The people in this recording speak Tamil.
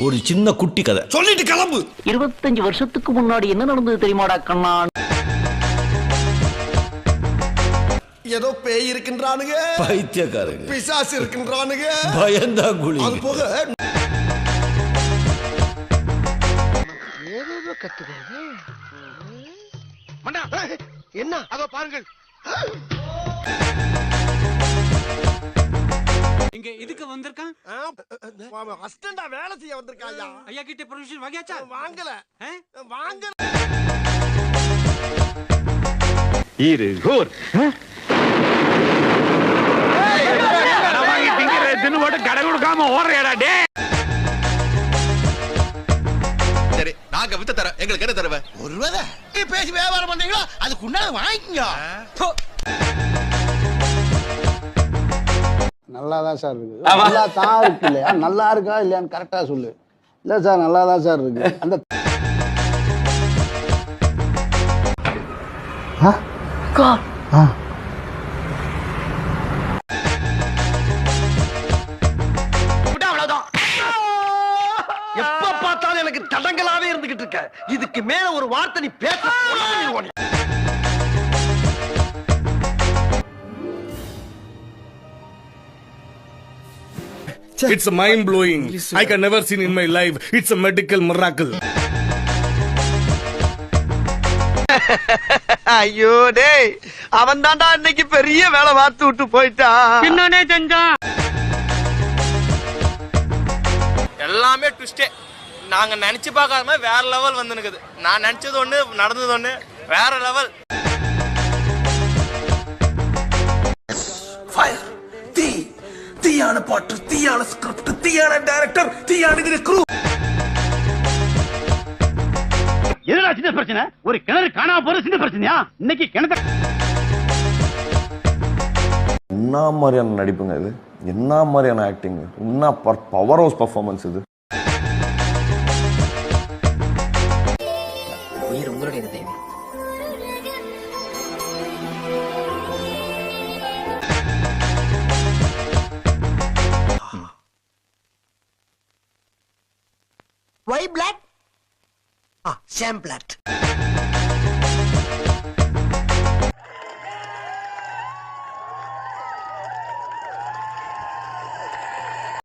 ஒரு சின்ன குட்டி கதை சொல்லிட்டு கிளம்பு. 25 வருஷத்துக்கு முன்னாடி என்ன நடந்தது தெரியுமாடா கண்ணா? ஏதோ பேய் இருக்கின்றானுங்க, பைத்தியக்காரங்க, பிசாசு இருக்கின்றானுங்க, பயந்தாங்குழி. அது போக ஏதோ கத்துறது. என்ன அதோ பாருங்கள். இங்க இதுக்கு வந்திருக்கான் அசிஸ்டண்டா வேலை செய்ய வந்திருக்காயா? ஐயா கிட்ட பெர்மிஷன் வாங்கியாச்சா? வாங்கல வாங்கல. இரு ஹூர் வாங்கி திங்கிற தின்னு போட்டு கடை கொடுக்காம ஓடுறியாடா டே. சரி நாங்க வித்து தர, எங்களுக்கு என்ன தருவ? ஒருவேளை நீ பேசி வியாபாரம் பண்றீங்களோ அதுக்கு உண்டான வாங்கிக்கங்க. நல்லா தான் சார் இருக்கு. நல்லா தான் இருக்கு இல்லையா? நல்லா இருக்கா இல்லையான்னு கரெக்டா சொல்லு. இல்ல சார் நல்லா தான் சார் இருக்கு. அந்த எப்ப பார்த்தாலும் எனக்கு தடங்களாவே இருந்துகிட்டு இருக்க. இதுக்கு மேல ஒரு வார்த்தை நீ பேச It's mind blowing. I can never seen in my life. It's a medical miracle. ஐயோ டேய், அவன் தான்டா இன்னைக்கு பெரிய வேலை பார்த்து விட்டு போயிட்டான். என்னனே செஞ்சான்? எல்லாமே ட்விஸ்டே. நாங்க நினைச்சு பார்க்காம வேற லெவல் வந்து நிக்குது. நான் நினைச்சது ஒண்ணு, நடந்தது ஒண்ணு, வேற லெவல். ஃபயர், தீ, தீயான பாட்டு, தீயான ஸ்கிரிப்ட், தீயான டைரக்டர், தீயான இது க்ரூ. எதுடா சின்ன பிரச்சனை? ஒரு கிணறு காணாம போற சின்ன பிரச்சனையா? இன்னைக்கு கிணறு என்ன மாதிரியான நடிப்புங்க இது? என்ன மாதிரியான ஆக்டிங்? என்ன பவர் ஹவுஸ் பர்ஃபார்மன்ஸ் இது? உயிர் உங்களுடைய தேவி. Why black? Sam black.